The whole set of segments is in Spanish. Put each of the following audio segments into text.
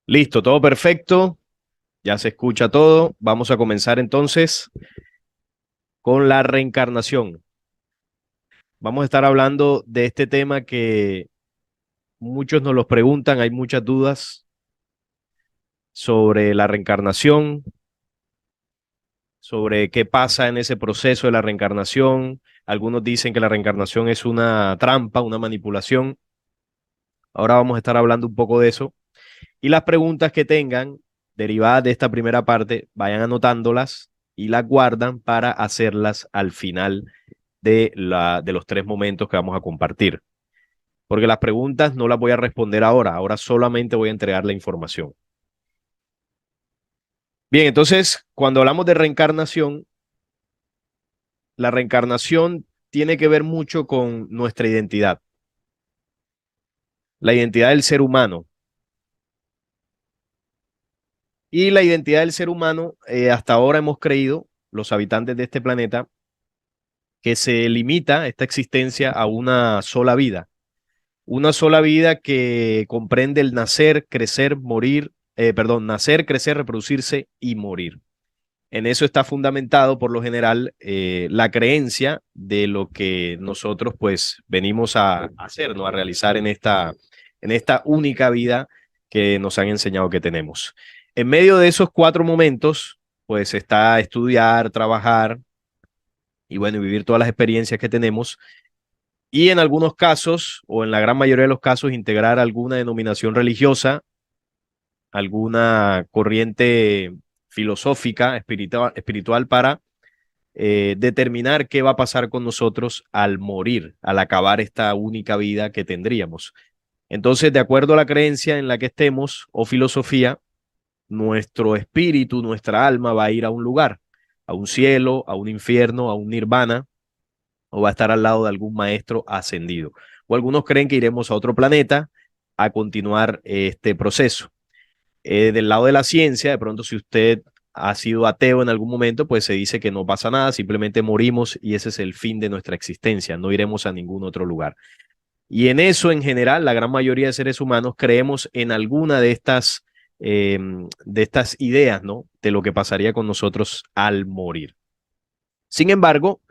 Listo, todo perfecto, ya se escucha todo. Vamos a comenzar entonces con la reencarnación. Vamos a estar hablando de este tema que muchos nos los preguntan, hay muchas dudas sobre la reencarnación, sobre qué pasa en ese proceso de la reencarnación. Algunos dicen que la reencarnación es una trampa, una manipulación. Ahora vamos a estar hablando un poco de eso. Y las preguntas que tengan derivadas de esta primera parte, vayan anotándolas y las guardan para hacerlas al final de los tres momentos que vamos a compartir. Porque las preguntas no las voy a responder ahora solamente voy a entregar la información. Bien, entonces, cuando hablamos de reencarnación, la reencarnación tiene que ver mucho con nuestra identidad, la identidad del ser humano. Y la identidad del ser humano, hasta ahora hemos creído, los habitantes de este planeta, que se limita esta existencia a una sola vida que comprende el nacer, crecer, morir, nacer, crecer, reproducirse y morir. En eso está fundamentado por lo general la creencia de lo que nosotros pues venimos a hacer, ¿no? A realizar en esta única vida que nos han enseñado que tenemos. En medio de esos cuatro momentos, pues está estudiar, trabajar y bueno, vivir todas las experiencias que tenemos y en algunos casos, o en la gran mayoría de los casos, integrar alguna denominación religiosa, alguna corriente filosófica, espiritual para determinar qué va a pasar con nosotros al morir, al acabar esta única vida que tendríamos. Entonces, de acuerdo a la creencia en la que estemos o filosofía, nuestro espíritu, nuestra alma va a ir a un lugar, a un cielo, a un infierno, a un nirvana, o va a estar al lado de algún maestro ascendido. O algunos creen que iremos a otro planeta a continuar este proceso. Del lado de la ciencia, de pronto si usted ha sido ateo en algún momento, pues se dice que no pasa nada, simplemente morimos y ese es el fin de nuestra existencia, no iremos a ningún otro lugar. Y en eso, en general, la gran mayoría de seres humanos creemos en alguna de estas ideas, ¿no? De lo que pasaría con nosotros al morir. Sin embargo,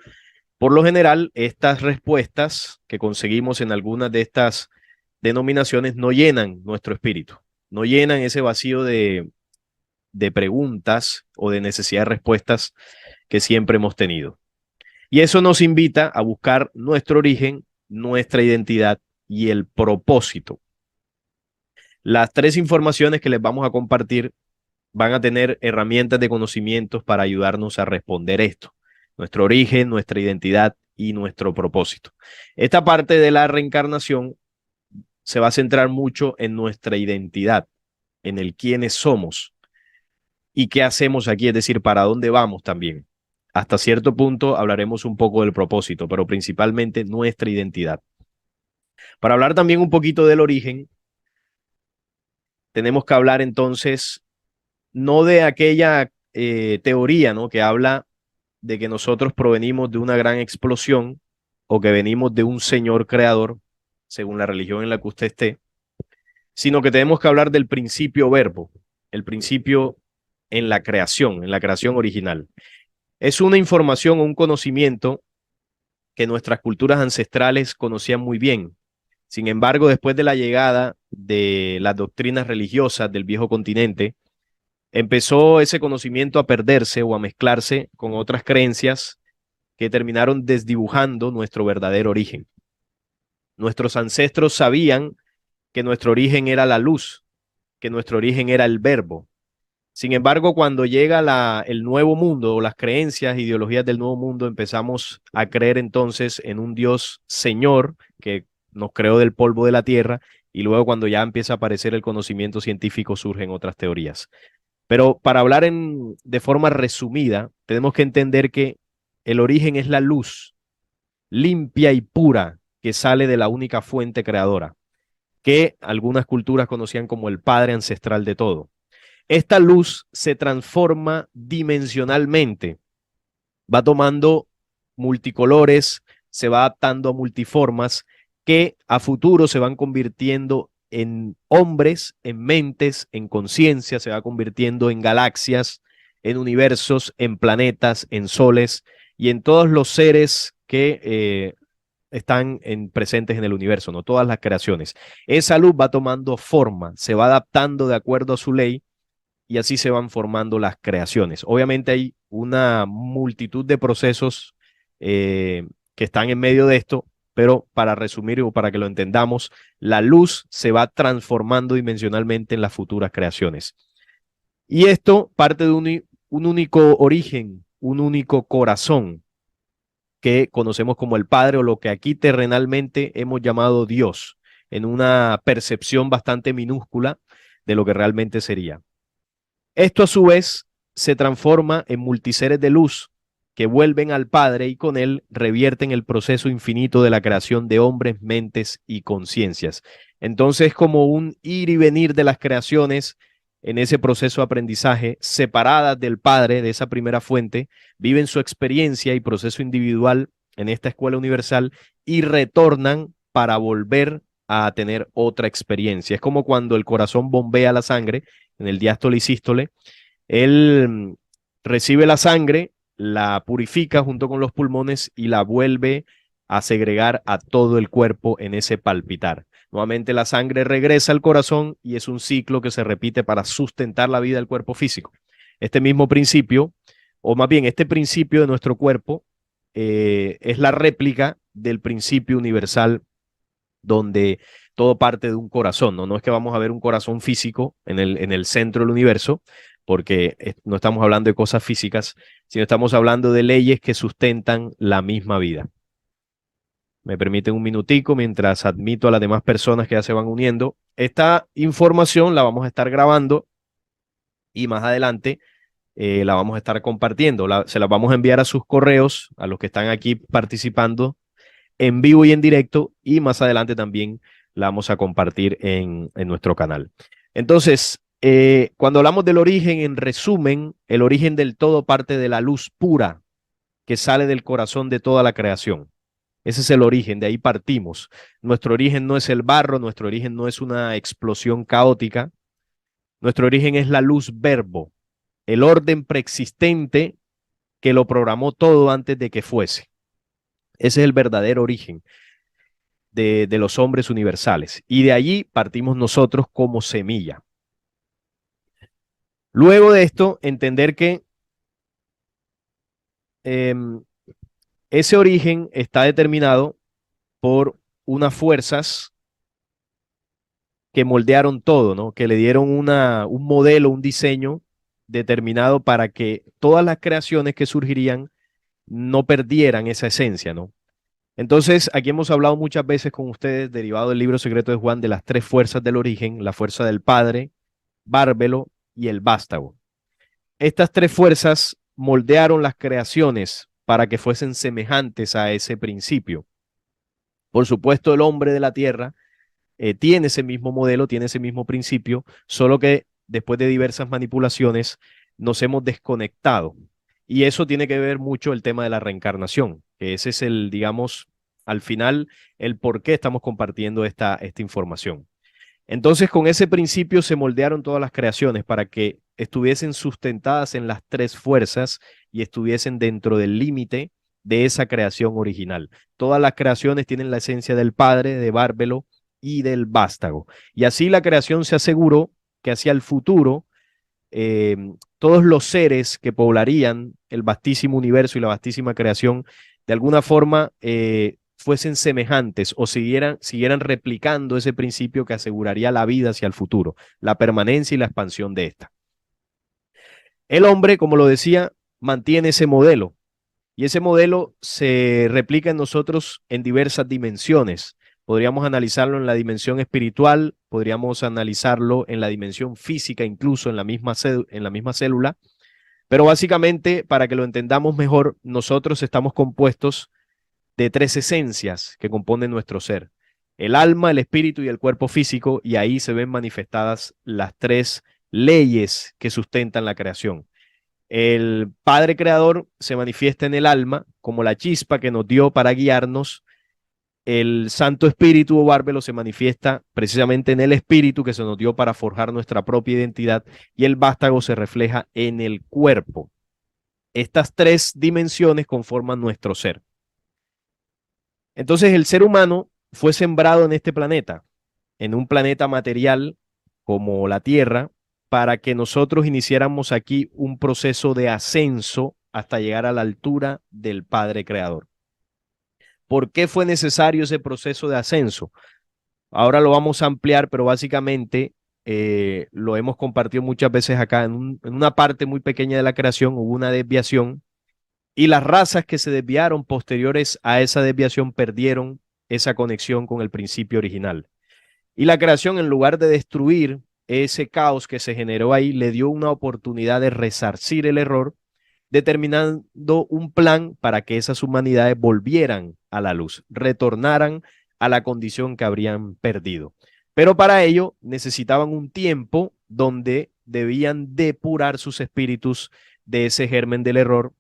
por lo general, estas respuestas que conseguimos en algunas de estas denominaciones no llenan nuestro espíritu, no llenan ese vacío de preguntas o de necesidad de respuestas que siempre hemos tenido. Y eso nos invita a buscar nuestro origen, nuestra identidad y el propósito. Las tres informaciones que les vamos a compartir van a tener herramientas de conocimientos para ayudarnos a responder esto, nuestro origen, nuestra identidad y nuestro propósito. Esta parte de la reencarnación se va a centrar mucho en nuestra identidad, en el quiénes somos y qué hacemos aquí, es decir, para dónde vamos también. Hasta cierto punto hablaremos un poco del propósito, pero principalmente nuestra identidad. Para hablar también un poquito del origen, tenemos que hablar entonces no de aquella teoría, ¿no? Que habla de que nosotros provenimos de una gran explosión o que venimos de un señor creador, según la religión en la que usted esté, sino que tenemos que hablar del principio verbo, el principio en la creación original. Es una información o un conocimiento que nuestras culturas ancestrales conocían muy bien. Sin embargo, después de la llegada de las doctrinas religiosas del viejo continente, empezó ese conocimiento a perderse o a mezclarse con otras creencias que terminaron desdibujando nuestro verdadero origen. Nuestros ancestros sabían que nuestro origen era la luz, que nuestro origen era el verbo. Sin embargo, cuando llega el nuevo mundo o las creencias, ideologías del nuevo mundo, empezamos a creer entonces en un Dios Señor que nos creó del polvo de la tierra y luego cuando ya empieza a aparecer el conocimiento científico surgen otras teorías. Pero para hablar de forma resumida, tenemos que entender que el origen es la luz limpia y pura que sale de la única fuente creadora, que algunas culturas conocían como el padre ancestral de todo. Esta luz se transforma dimensionalmente, va tomando multicolores, se va adaptando a multiformas que a futuro se van convirtiendo en hombres, en mentes, en conciencia, se va convirtiendo en galaxias, en universos, en planetas, en soles y en todos los seres que están presentes en el universo, ¿no? Todas las creaciones. Esa luz va tomando forma, se va adaptando de acuerdo a su ley y así se van formando las creaciones. Obviamente hay una multitud de procesos que están en medio de esto, pero para resumir o para que lo entendamos, la luz se va transformando dimensionalmente en las futuras creaciones. Y esto parte de un único origen, un único corazón que conocemos como el Padre o lo que aquí terrenalmente hemos llamado Dios, en una percepción bastante minúscula de lo que realmente sería. Esto a su vez se transforma en multiseres de luz que vuelven al Padre y con él revierten el proceso infinito de la creación de hombres, mentes y conciencias. Entonces, como un ir y venir de las creaciones en ese proceso de aprendizaje, separadas del Padre, de esa primera fuente, viven su experiencia y proceso individual en esta escuela universal y retornan para volver a tener otra experiencia. Es como cuando el corazón bombea la sangre en el diástole y sístole, él recibe la sangre, la purifica junto con los pulmones y la vuelve a segregar a todo el cuerpo en ese palpitar. Nuevamente la sangre regresa al corazón y es un ciclo que se repite para sustentar la vida del cuerpo físico. Este mismo principio, o más bien este principio de nuestro cuerpo, es la réplica del principio universal donde todo parte de un corazón, ¿no? No es que vamos a ver un corazón físico en el centro del universo, porque no estamos hablando de cosas físicas, sino estamos hablando de leyes que sustentan la misma vida. Me permiten un minutico mientras admito a las demás personas que ya se van uniendo. Esta información la vamos a estar grabando y más adelante la vamos a estar compartiendo. Se la vamos a enviar a sus correos, a los que están aquí participando en vivo y en directo, y más adelante también la vamos a compartir en nuestro canal. Entonces, cuando hablamos del origen, en resumen, el origen del todo parte de la luz pura que sale del corazón de toda la creación. Ese es el origen, de ahí partimos. Nuestro origen no es el barro, nuestro origen no es una explosión caótica, nuestro origen es la luz verbo, el orden preexistente que lo programó todo antes de que fuese. Ese es el verdadero origen de los hombres universales. Y de allí partimos nosotros como semilla. Luego de esto, entender que ese origen está determinado por unas fuerzas que moldearon todo, ¿no? Que le dieron un modelo, un diseño determinado para que todas las creaciones que surgirían no perdieran esa esencia, ¿no? Entonces, aquí hemos hablado muchas veces con ustedes, derivado del libro secreto de Juan, de las tres fuerzas del origen, la fuerza del Padre, Bárbelo y el Vástago. Estas tres fuerzas moldearon las creaciones para que fuesen semejantes a ese principio. Por supuesto, el hombre de la tierra tiene ese mismo modelo, tiene ese mismo principio, solo que después de diversas manipulaciones nos hemos desconectado. Y eso tiene que ver mucho el tema de la reencarnación, que ese es el, digamos, al final, el por qué estamos compartiendo esta información. Entonces, con ese principio se moldearon todas las creaciones para que estuviesen sustentadas en las tres fuerzas y estuviesen dentro del límite de esa creación original. Todas las creaciones tienen la esencia del Padre, de Bárbelo y del Vástago. Y así la creación se aseguró que hacia el futuro eh, todos los seres que poblarían el vastísimo universo y la vastísima creación, de alguna forma fuesen semejantes o siguieran replicando ese principio que aseguraría la vida hacia el futuro, la permanencia y la expansión de esta. El hombre, como lo decía, mantiene ese modelo y ese modelo se replica en nosotros en diversas dimensiones. Podríamos analizarlo en la dimensión espiritual, podríamos analizarlo en la dimensión física, incluso en la misma célula, pero básicamente, para que lo entendamos mejor, nosotros estamos compuestos de tres esencias que componen nuestro ser: el alma, el espíritu y el cuerpo físico, y ahí se ven manifestadas las tres leyes que sustentan la creación. El Padre Creador se manifiesta en el alma como la chispa que nos dio para guiarnos el Santo Espíritu o Bárbelo se manifiesta precisamente en el Espíritu que se nos dio para forjar nuestra propia identidad y el vástago se refleja en el cuerpo. Estas tres dimensiones conforman nuestro ser. Entonces el ser humano fue sembrado en este planeta, en un planeta material como la Tierra, para que nosotros iniciáramos aquí un proceso de ascenso hasta llegar a la altura del Padre Creador. ¿Por qué fue necesario ese proceso de ascenso? Ahora lo vamos a ampliar, pero básicamente lo hemos compartido muchas veces acá. En una parte muy pequeña de la creación hubo una desviación y las razas que se desviaron posteriores a esa desviación perdieron esa conexión con el principio original. Y la creación, en lugar de destruir ese caos que se generó ahí, le dio una oportunidad de resarcir el error, determinando un plan para que esas humanidades volvieran a la luz, retornaran a la condición que habrían perdido. Pero para ello necesitaban un tiempo donde debían depurar sus espíritus de ese germen del error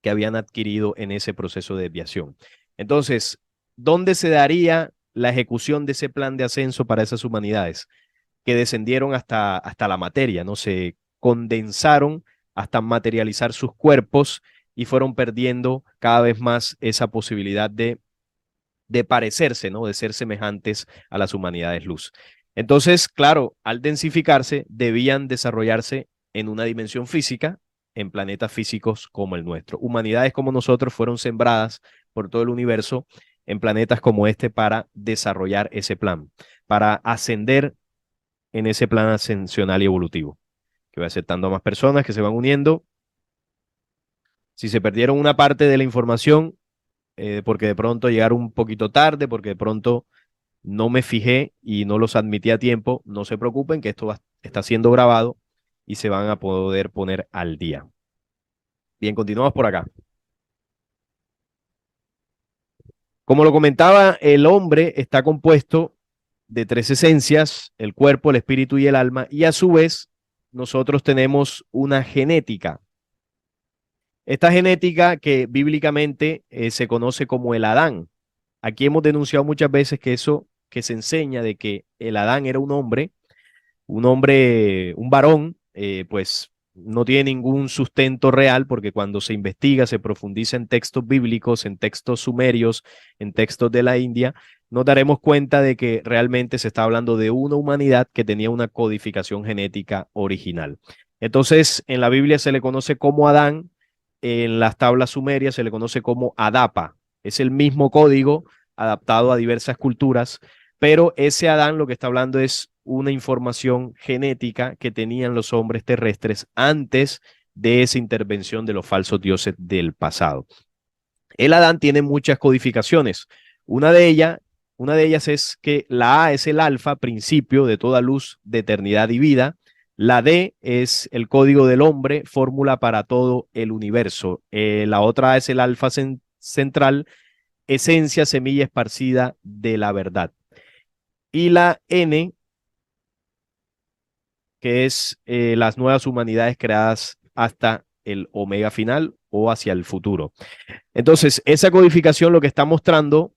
que habían adquirido en ese proceso de desviación. Entonces, ¿dónde se daría la ejecución de ese plan de ascenso para esas humanidades? Que descendieron hasta la materia, ¿no? Se condensaron hasta materializar sus cuerpos y fueron perdiendo cada vez más esa posibilidad de parecerse, ¿no? De ser semejantes a las humanidades luz. Entonces, claro, al densificarse, debían desarrollarse en una dimensión física, en planetas físicos como el nuestro. Humanidades como nosotros fueron sembradas por todo el universo en planetas como este para desarrollar ese plan, para ascender en ese plan ascensional y evolutivo, que va aceptando a más personas que se van uniendo. Si se perdieron una parte de la información, porque de pronto llegaron un poquito tarde, porque de pronto no me fijé y no los admití a tiempo, no se preocupen que está siendo grabado y se van a poder poner al día. Bien, continuamos por acá. Como lo comentaba, el hombre está compuesto de tres esencias, el cuerpo, el espíritu y el alma, y a su vez nosotros tenemos una genética. Esta genética que bíblicamente se conoce como el Adán. Aquí hemos denunciado muchas veces que eso que se enseña de que el Adán era un hombre, un varón, pues no tiene ningún sustento real porque cuando se investiga, se profundiza en textos bíblicos, en textos sumerios, en textos de la India, nos daremos cuenta de que realmente se está hablando de una humanidad que tenía una codificación genética original. Entonces, en la Biblia se le conoce como Adán, en las tablas sumerias se le conoce como Adapa. Es el mismo código adaptado a diversas culturas, pero ese Adán lo que está hablando es una información genética que tenían los hombres terrestres antes de esa intervención de los falsos dioses del pasado. El Adán tiene muchas codificaciones. Una de ellas es que la A es el alfa, principio de toda luz de eternidad y vida. La D es el código del hombre, fórmula para todo el universo. La otra A es el alfa central, esencia, semilla esparcida de la verdad. Y la N, que es las nuevas humanidades creadas hasta el omega final o hacia el futuro. Entonces, esa codificación lo que está mostrando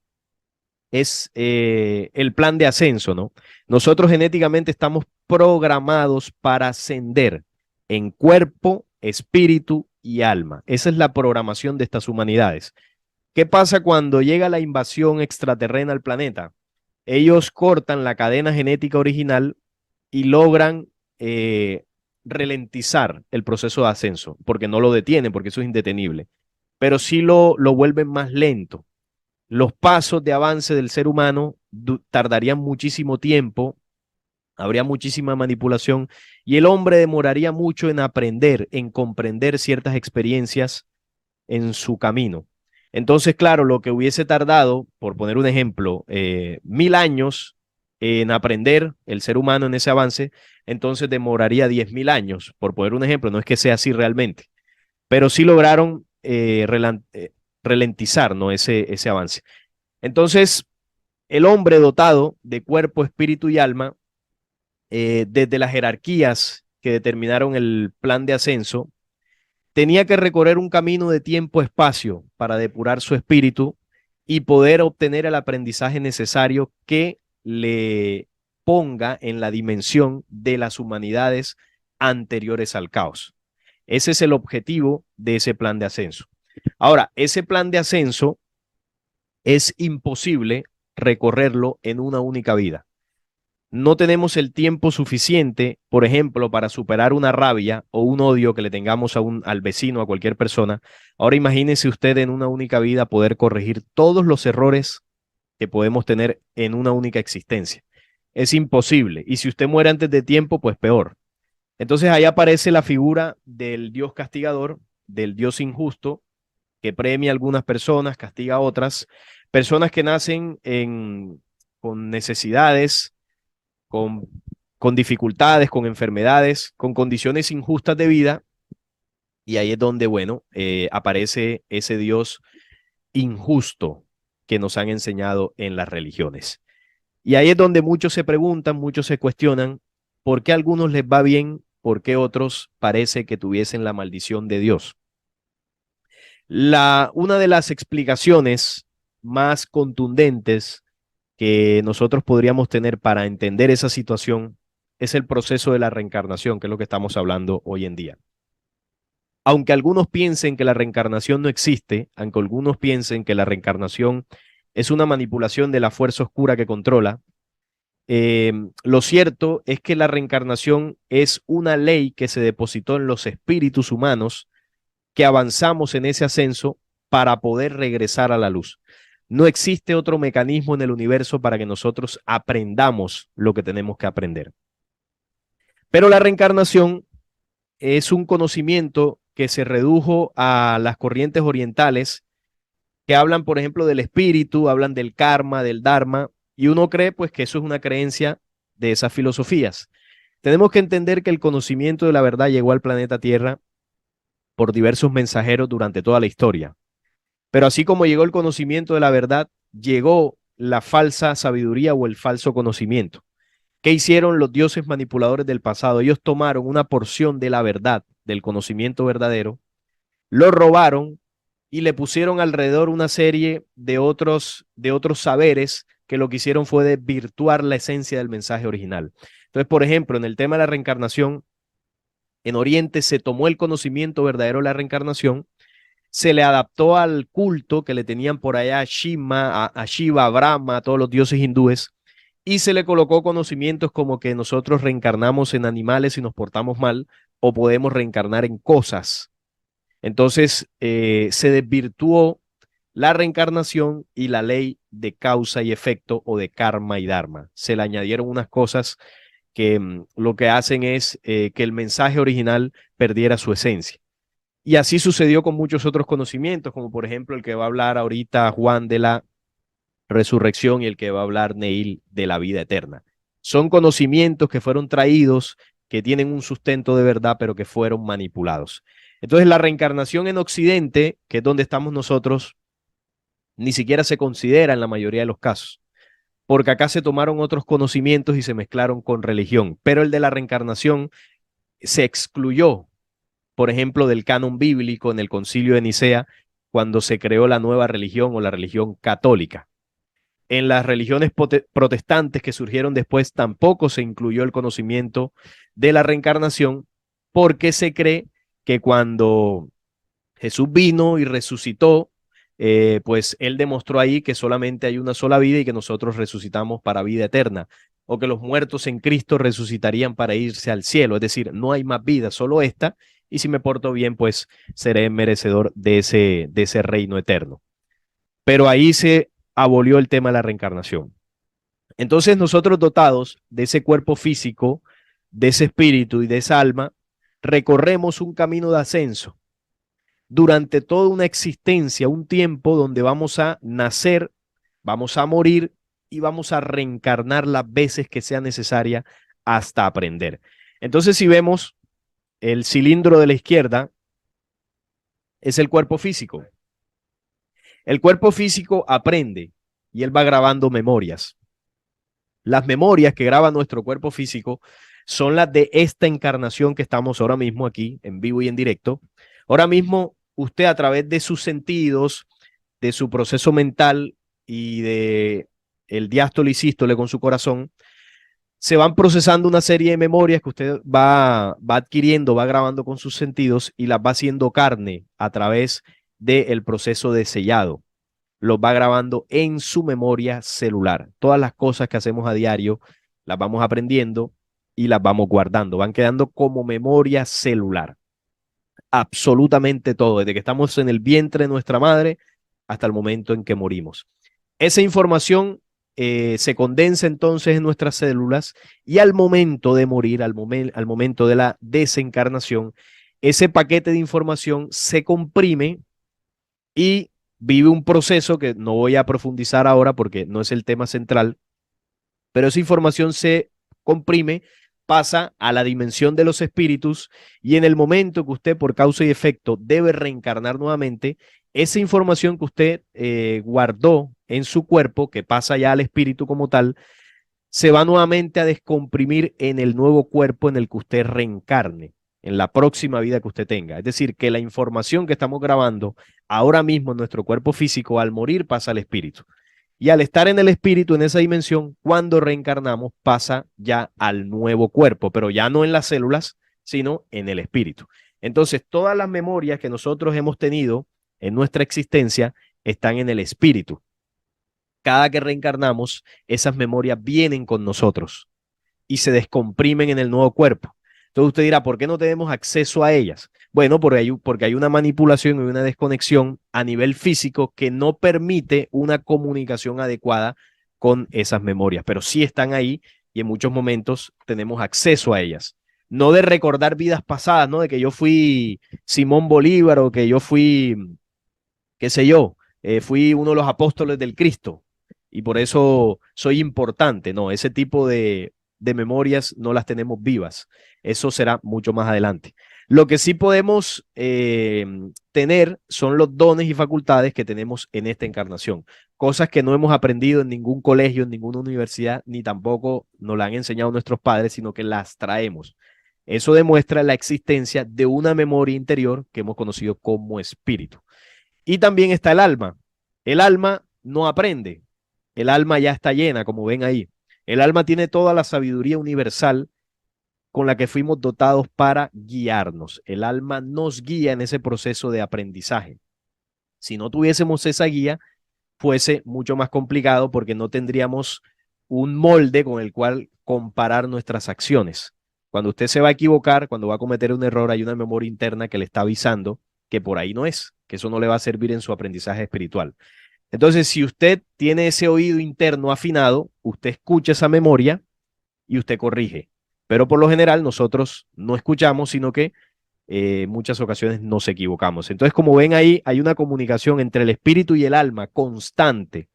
es el plan de ascenso, ¿no? Nosotros genéticamente estamos programados para ascender en cuerpo, espíritu y alma. Esa es la programación de estas humanidades. ¿Qué pasa cuando llega la invasión extraterrena al planeta? Ellos cortan la cadena genética original y logran eh, ralentizar el proceso de ascenso, porque no lo detienen, porque eso es indetenible, pero sí lo vuelven más lento. Los pasos de avance del ser humano tardarían muchísimo tiempo, habría muchísima manipulación y el hombre demoraría mucho en aprender, en comprender ciertas experiencias en su camino. Entonces, claro, lo que hubiese tardado, por poner un ejemplo, 1000 años en aprender el ser humano en ese avance, entonces demoraría 10.000 años, por poner un ejemplo, no es que sea así realmente, pero sí lograron ralentizar, ¿no? ese avance. Entonces, el hombre dotado de cuerpo, espíritu y alma, desde las jerarquías que determinaron el plan de ascenso, tenía que recorrer un camino de tiempo-espacio para depurar su espíritu y poder obtener el aprendizaje necesario que le ponga en la dimensión de las humanidades anteriores al caos. Ese es el objetivo de ese plan de ascenso. Ahora, ese plan de ascenso es imposible recorrerlo en una única vida. No tenemos el tiempo suficiente, por ejemplo, para superar una rabia o un odio que le tengamos al vecino, a cualquier persona. Ahora imagínese usted en una única vida poder corregir todos los errores que podemos tener en una única existencia. Es imposible. Y si usted muere antes de tiempo, pues peor. Entonces ahí aparece la figura del Dios castigador, del Dios injusto, que premia a algunas personas, castiga a otras, personas que nacen con necesidades, con, con dificultades, con enfermedades, con condiciones injustas de vida, y ahí es donde, bueno, aparece ese Dios injusto que nos han enseñado en las religiones. Y ahí es donde muchos se preguntan, muchos se cuestionan, ¿por qué a algunos les va bien? ¿Por qué otros parece que tuviesen la maldición de Dios? Una de las explicaciones más contundentes que nosotros podríamos tener para entender esa situación es el proceso de la reencarnación, que es lo que estamos hablando hoy en día. Aunque algunos piensen que la reencarnación no existe, aunque algunos piensen que la reencarnación es una manipulación de la fuerza oscura que controla, lo cierto es que la reencarnación es una ley que se depositó en los espíritus humanos que avanzamos en ese ascenso para poder regresar a la luz. No existe otro mecanismo en el universo para que nosotros aprendamos lo que tenemos que aprender. Pero la reencarnación es un conocimiento que se redujo a las corrientes orientales que hablan, por ejemplo, del espíritu, hablan del karma, del dharma, y uno cree pues que eso es una creencia de esas filosofías. Tenemos que entender que el conocimiento de la verdad llegó al planeta Tierra por diversos mensajeros durante toda la historia. Pero así como llegó el conocimiento de la verdad, llegó la falsa sabiduría o el falso conocimiento. ¿Qué hicieron los dioses manipuladores del pasado? Ellos tomaron una porción de la verdad, del conocimiento verdadero, lo robaron y le pusieron alrededor una serie de otros saberes que lo que hicieron fue desvirtuar la esencia del mensaje original. Entonces, por ejemplo, en el tema de la reencarnación, en Oriente se tomó el conocimiento verdadero de la reencarnación, se le adaptó al culto que le tenían por allá a Shima, a Shiva, a Brahma, a todos los dioses hindúes, y se le colocó conocimientos como que nosotros reencarnamos en animales si nos portamos mal o podemos reencarnar en cosas. Entonces se desvirtuó la reencarnación y la ley de causa y efecto o de karma y dharma. Se le añadieron unas cosas que lo que hacen es que el mensaje original perdiera su esencia. Y así sucedió con muchos otros conocimientos, como por ejemplo el que va a hablar ahorita Juan de la resurrección y el que va a hablar Neil de la vida eterna. Son conocimientos que fueron traídos, que tienen un sustento de verdad, pero que fueron manipulados. Entonces la reencarnación en Occidente, que es donde estamos nosotros, ni siquiera se considera en la mayoría de los casos, porque acá se tomaron otros conocimientos y se mezclaron con religión, pero el de la reencarnación se excluyó, por ejemplo, del canon bíblico en el Concilio de Nicea, cuando se creó la nueva religión o la religión católica. En las religiones protestantes que surgieron después tampoco se incluyó el conocimiento de la reencarnación, porque se cree que cuando Jesús vino y resucitó, pues él demostró ahí que solamente hay una sola vida y que nosotros resucitamos para vida eterna, o que los muertos en Cristo resucitarían para irse al cielo, es decir, no hay más vida, solo esta, y si me porto bien, pues seré merecedor de ese reino eterno. Pero ahí se abolió el tema de la reencarnación. Entonces nosotros dotados de ese cuerpo físico, de ese espíritu y de esa alma, recorremos un camino de ascenso durante toda una existencia, un tiempo donde vamos a nacer, vamos a morir y vamos a reencarnar las veces que sea necesaria hasta aprender. Entonces, si vemos el cilindro de la izquierda, es el cuerpo físico. El cuerpo físico aprende y él va grabando memorias. Las memorias que graba nuestro cuerpo físico son las de esta encarnación que estamos ahora mismo aquí, en vivo y en directo. Ahora mismo usted a través de sus sentidos, de su proceso mental, y de el diástole y sístole con su corazón, se van procesando una serie de memorias que usted va adquiriendo, va grabando con sus sentidos y las va haciendo carne a través del proceso de sellado. Los va grabando en su memoria celular. Todas las cosas que hacemos a diario las vamos aprendiendo y las vamos guardando. Van quedando como memoria celular. Absolutamente todo, desde que estamos en el vientre de nuestra madre hasta el momento en que morimos. Esa información se condensa entonces en nuestras células y al momento de morir, al momento de la desencarnación, ese paquete de información se comprime y vive un proceso que no voy a profundizar ahora porque no es el tema central, pero esa información se comprime, pasa a la dimensión de los espíritus y en el momento que usted por causa y efecto debe reencarnar nuevamente, esa información que usted guardó en su cuerpo, que pasa ya al espíritu como tal, se va nuevamente a descomprimir en el nuevo cuerpo en el que usted reencarne, en la próxima vida que usted tenga. Es decir, que la información que estamos grabando ahora mismo en nuestro cuerpo físico, al morir, pasa al espíritu. Y al estar en el espíritu, en esa dimensión, cuando reencarnamos, pasa ya al nuevo cuerpo, pero ya no en las células, sino en el espíritu. Entonces, todas las memorias que nosotros hemos tenido en nuestra existencia están en el espíritu. Cada que reencarnamos, esas memorias vienen con nosotros y se descomprimen en el nuevo cuerpo. Entonces usted dirá, ¿por qué no tenemos acceso a ellas? Bueno, porque hay una manipulación y una desconexión a nivel físico que no permite una comunicación adecuada con esas memorias, pero sí están ahí y en muchos momentos tenemos acceso a ellas. No de recordar vidas pasadas, ¿no? De que yo fui Simón Bolívar o que yo fui, qué sé yo, fui uno de los apóstoles del Cristo y por eso soy importante. No, ese tipo de memorias no las tenemos vivas. Eso será mucho más adelante. Lo que sí podemos tener son los dones y facultades que tenemos en esta encarnación. Cosas que no hemos aprendido en ningún colegio, en ninguna universidad, ni tampoco nos la han enseñado nuestros padres, sino que las traemos. Eso demuestra la existencia de una memoria interior que hemos conocido como espíritu. Y también está el alma. El alma no aprende. El alma ya está llena, como ven ahí. El alma tiene toda la sabiduría universal con la que fuimos dotados para guiarnos. El alma nos guía en ese proceso de aprendizaje. Si no tuviésemos esa guía, fuese mucho más complicado porque no tendríamos un molde con el cual comparar nuestras acciones. Cuando usted se va a equivocar, cuando va a cometer un error, hay una memoria interna que le está avisando que por ahí no es, que eso no le va a servir en su aprendizaje espiritual. Entonces, si usted tiene ese oído interno afinado, usted escucha esa memoria y usted corrige. Pero por lo general nosotros no escuchamos, sino que en muchas ocasiones nos equivocamos. Entonces, como ven ahí, hay una comunicación entre el espíritu y el alma constante.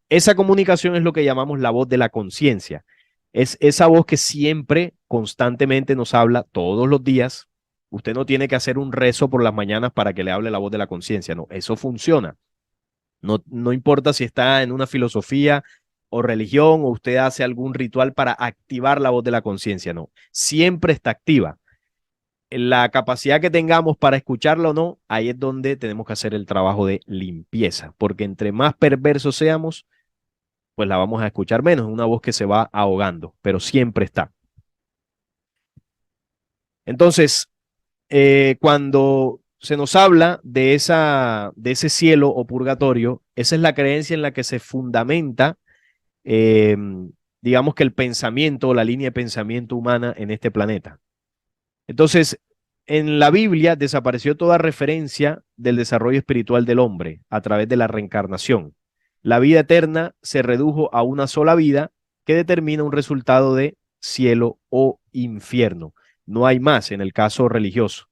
Esa comunicación es lo que llamamos la voz de la conciencia. Es esa voz que siempre, constantemente nos habla todos los días. Usted no tiene que hacer un rezo por las mañanas para que le hable la voz de la conciencia. No, eso funciona. No, no importa si está en una filosofía o religión o usted hace algún ritual para activar la voz de la conciencia. No, siempre está activa. La capacidad que tengamos para escucharla o no, ahí es donde tenemos que hacer el trabajo de limpieza, porque entre más perversos seamos, pues la vamos a escuchar menos. Es una voz que se va ahogando, pero siempre está. Entonces, cuando se nos habla de ese cielo o purgatorio, esa es la creencia en la que se fundamenta, eh, digamos que el pensamiento o la línea de pensamiento humana en este planeta. Entonces, en la Biblia desapareció toda referencia del desarrollo espiritual del hombre a través de la reencarnación. La vida eterna se redujo a una sola vida que determina un resultado de cielo o infierno. No hay más en el caso religioso.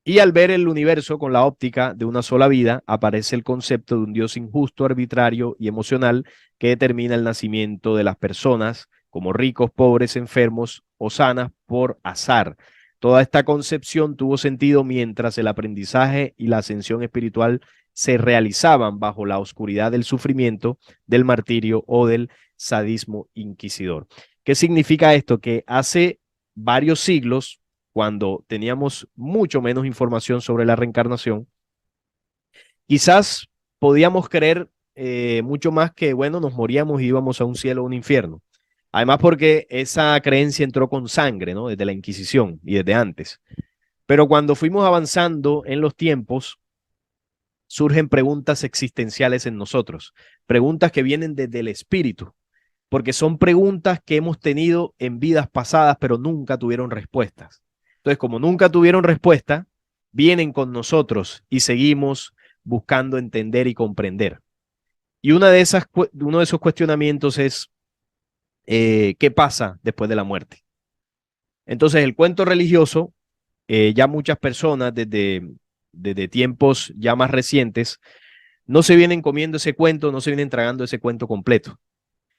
Y al ver el universo con la óptica de una sola vida, aparece el concepto de un Dios injusto, arbitrario y emocional que determina el nacimiento de las personas como ricos, pobres, enfermos o sanas por azar. Toda esta concepción tuvo sentido mientras el aprendizaje y la ascensión espiritual se realizaban bajo la oscuridad del sufrimiento, del martirio o del sadismo inquisidor. ¿Qué significa esto? Que hace varios siglos, cuando teníamos mucho menos información sobre la reencarnación, quizás podíamos creer mucho más que, bueno, nos moríamos y íbamos a un cielo o un infierno. Además porque esa creencia entró con sangre, ¿no? Desde la Inquisición y desde antes. Pero cuando fuimos avanzando en los tiempos, surgen preguntas existenciales en nosotros, preguntas que vienen desde el espíritu, porque son preguntas que hemos tenido en vidas pasadas, pero nunca tuvieron respuestas. Entonces, como nunca tuvieron respuesta, vienen con nosotros y seguimos buscando entender y comprender. Y uno de esos cuestionamientos es, ¿qué pasa después de la muerte? Entonces, el cuento religioso, ya muchas personas desde tiempos ya más recientes, no se vienen comiendo ese cuento, no se vienen tragando ese cuento completo.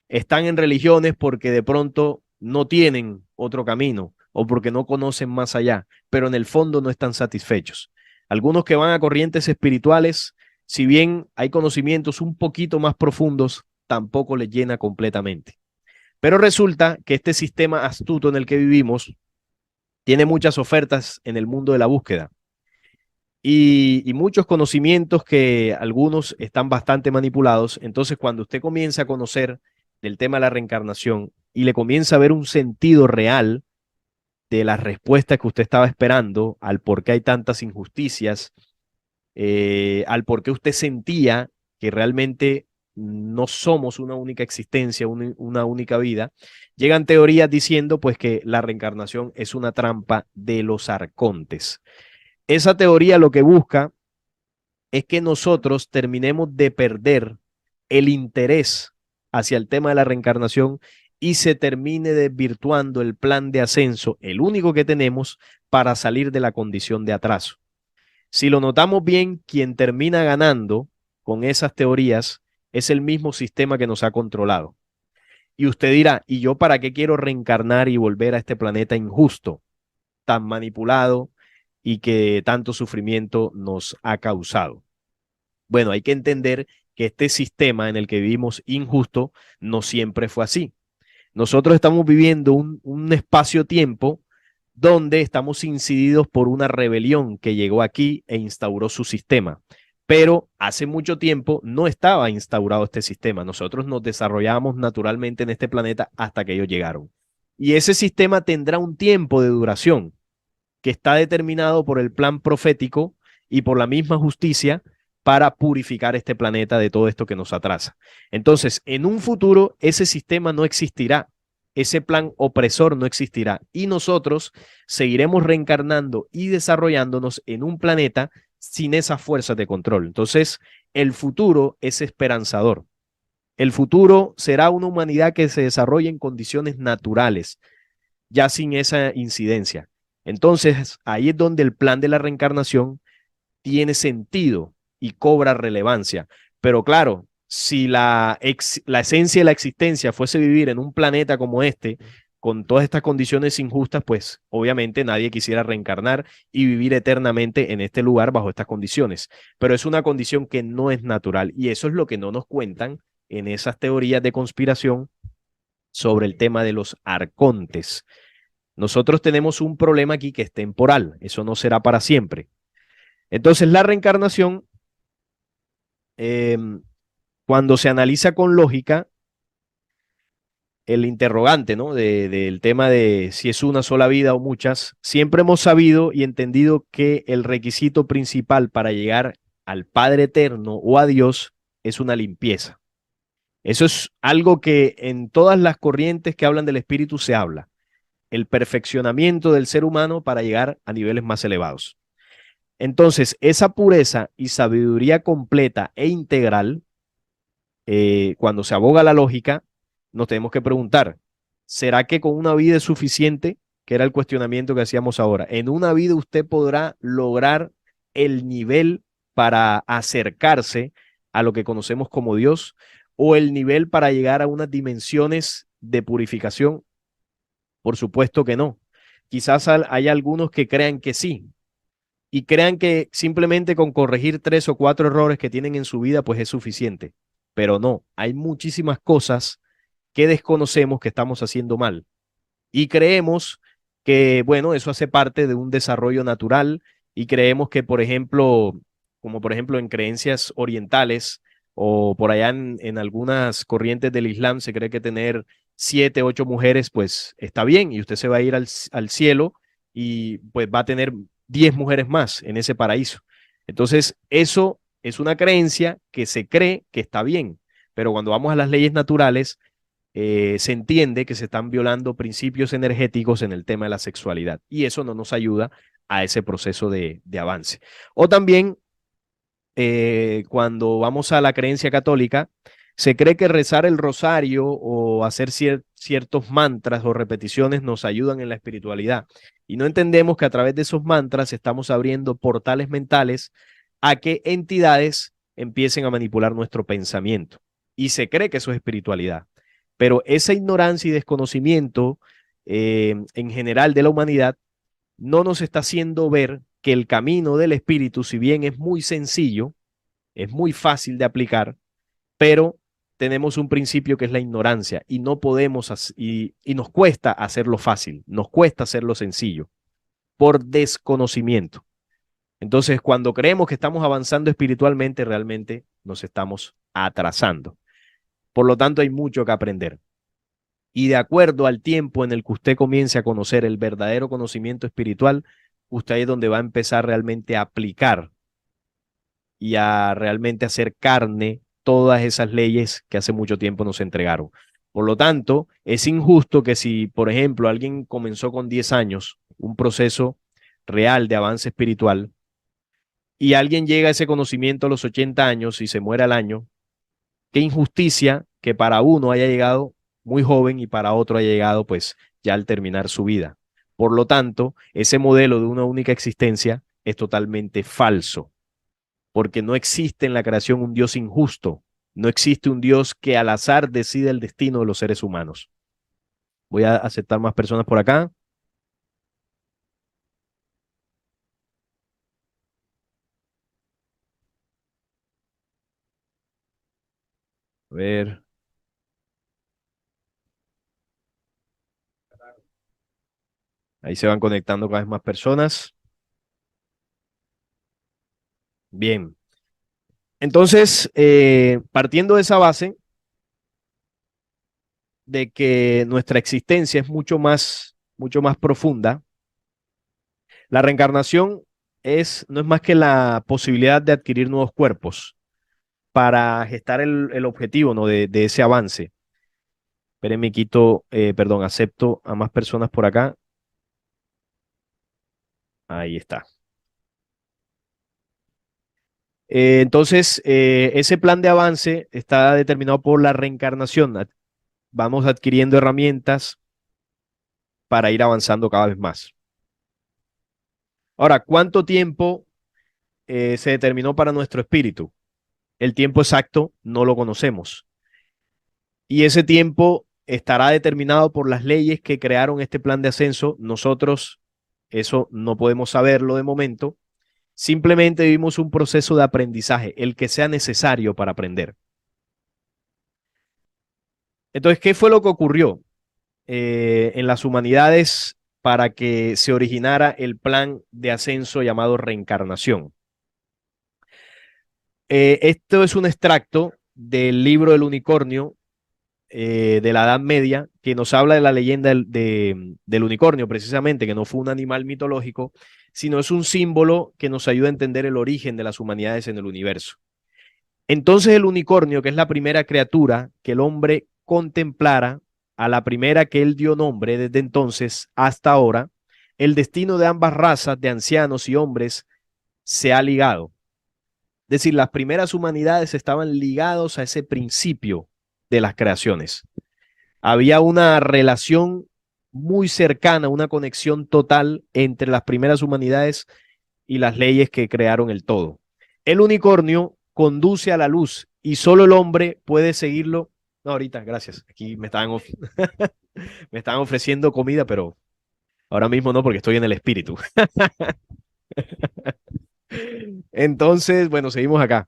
Están en religiones porque de pronto no tienen otro camino o porque no conocen más allá, pero en el fondo no están satisfechos. Algunos que van a corrientes espirituales, si bien hay conocimientos un poquito más profundos, tampoco les llena completamente. Pero resulta que este sistema astuto en el que vivimos tiene muchas ofertas en el mundo de la búsqueda y muchos conocimientos que algunos están bastante manipulados. Entonces, cuando usted comienza a conocer del tema de la reencarnación y le comienza a ver un sentido real de las respuestas que usted estaba esperando, al por qué hay tantas injusticias, al por qué usted sentía que realmente no somos una única existencia, una única vida, llegan teorías diciendo pues que la reencarnación es una trampa de los arcontes. Esa teoría lo que busca es que nosotros terminemos de perder el interés hacia el tema de la reencarnación y se termine desvirtuando el plan de ascenso, el único que tenemos para salir de la condición de atraso. Si lo notamos bien, quien termina ganando con esas teorías es el mismo sistema que nos ha controlado. Y usted dirá, ¿y yo para qué quiero reencarnar y volver a este planeta injusto, tan manipulado y que tanto sufrimiento nos ha causado? Bueno, hay que entender que este sistema en el que vivimos injusto no siempre fue así. Nosotros estamos viviendo un espacio-tiempo donde estamos incididos por una rebelión que llegó aquí e instauró su sistema. Pero hace mucho tiempo no estaba instaurado este sistema. Nosotros nos desarrollamos naturalmente en este planeta hasta que ellos llegaron. Y ese sistema tendrá un tiempo de duración que está determinado por el plan profético y por la misma justicia para purificar este planeta de todo esto que nos atrasa. Entonces, en un futuro, ese sistema no existirá, ese plan opresor no existirá y nosotros seguiremos reencarnando y desarrollándonos en un planeta sin esas fuerzas de control. Entonces, el futuro es esperanzador. El futuro será una humanidad que se desarrolle en condiciones naturales, ya sin esa incidencia. Entonces, ahí es donde el plan de la reencarnación tiene sentido y cobra relevancia. Pero claro, si la esencia de la existencia fuese vivir en un planeta como este, con todas estas condiciones injustas, pues obviamente nadie quisiera reencarnar y vivir eternamente en este lugar bajo estas condiciones. Pero es una condición que no es natural y eso es lo que no nos cuentan en esas teorías de conspiración sobre el tema de los arcontes. Nosotros tenemos un problema aquí que es temporal, eso no será para siempre. Entonces la reencarnación, eh, cuando se analiza con lógica, el interrogante, ¿no? Del tema de si es una sola vida o muchas, siempre hemos sabido y entendido que el requisito principal para llegar al Padre Eterno o a Dios es una limpieza. Eso es algo que en todas las corrientes que hablan del espíritu se habla, el perfeccionamiento del ser humano para llegar a niveles más elevados. Entonces, esa pureza y sabiduría completa e integral, cuando se aboga la lógica, nos tenemos que preguntar, ¿será que con una vida es suficiente? Que era el cuestionamiento que hacíamos ahora. ¿En una vida usted podrá lograr el nivel para acercarse a lo que conocemos como Dios o el nivel para llegar a unas dimensiones de purificación? Por supuesto que no. Quizás hay algunos que crean que sí, y crean que simplemente con corregir 3 o 4 errores que tienen en su vida, pues es suficiente. Pero no, hay muchísimas cosas que desconocemos que estamos haciendo mal. Y creemos que, bueno, eso hace parte de un desarrollo natural y creemos que, por ejemplo, como por ejemplo en creencias orientales o por allá en algunas corrientes del Islam se cree que tener 7, 8 mujeres pues está bien y usted se va a ir al cielo y pues va a tener 10 mujeres más en ese paraíso. Entonces, eso es una creencia que se cree que está bien, pero cuando vamos a las leyes naturales, se entiende que se están violando principios energéticos en el tema de la sexualidad y eso no nos ayuda a ese proceso de avance. O también cuando vamos a la creencia católica, se cree que rezar el rosario o hacer ciertos mantras o repeticiones nos ayudan en la espiritualidad. Y no entendemos que a través de esos mantras estamos abriendo portales mentales a que entidades empiecen a manipular nuestro pensamiento. Y se cree que eso es espiritualidad. Pero esa ignorancia y desconocimiento en general de la humanidad no nos está haciendo ver que el camino del espíritu, si bien es muy sencillo, es muy fácil de aplicar, pero tenemos un principio que es la ignorancia y no podemos, y nos cuesta hacerlo fácil, nos cuesta hacerlo sencillo por desconocimiento. Entonces, cuando creemos que estamos avanzando espiritualmente, realmente nos estamos atrasando. Por lo tanto, hay mucho que aprender. Y de acuerdo al tiempo en el que usted comience a conocer el verdadero conocimiento espiritual, usted ahí es donde va a empezar realmente a aplicar y a realmente hacer carne todas esas leyes que hace mucho tiempo nos entregaron. Por lo tanto, es injusto que si, por ejemplo, alguien comenzó con 10 años un proceso real de avance espiritual y alguien llega a ese conocimiento a los 80 años y se muere al año, qué injusticia que para uno haya llegado muy joven y para otro haya llegado pues ya al terminar su vida. Por lo tanto, ese modelo de una única existencia es totalmente falso, porque no existe en la creación un Dios injusto, no existe un Dios que al azar decide el destino de los seres humanos. Voy a aceptar más personas por acá. A ver, ahí se van conectando cada vez más personas. Bien, entonces, partiendo de esa base de que nuestra existencia es mucho más profunda, la reencarnación no es más que la posibilidad de adquirir nuevos cuerpos para gestar el objetivo, ¿no? de ese avance. Espérenme, perdón, acepto a más personas por acá. Ahí está. Entonces, ese plan de avance está determinado por la reencarnación. Vamos adquiriendo herramientas para ir avanzando cada vez más. Ahora, ¿cuánto tiempo se determinó para nuestro espíritu? El tiempo exacto no lo conocemos. Y ese tiempo estará determinado por las leyes que crearon este plan de ascenso. Nosotros eso no podemos saberlo de momento. Simplemente vivimos un proceso de aprendizaje, el que sea necesario para aprender. Entonces, ¿qué fue lo que ocurrió en las humanidades para que se originara el plan de ascenso llamado reencarnación? Esto es un extracto del libro del unicornio de la Edad Media, que nos habla de la leyenda del unicornio, precisamente, que no fue un animal mitológico, sino es un símbolo que nos ayuda a entender el origen de las humanidades en el universo. Entonces el unicornio, que es la primera criatura que el hombre contemplara, a la primera que él dio nombre desde entonces hasta ahora, el destino de ambas razas de ancianos y hombres se ha ligado. Es decir, las primeras humanidades estaban ligados a ese principio de las creaciones. Había una relación muy cercana, una conexión total entre las primeras humanidades y las leyes que crearon el todo. El unicornio conduce a la luz y solo el hombre puede seguirlo. No, ahorita, gracias. Aquí me estaban ofreciendo comida, pero ahora mismo no, porque estoy en el espíritu. Entonces, bueno, seguimos acá.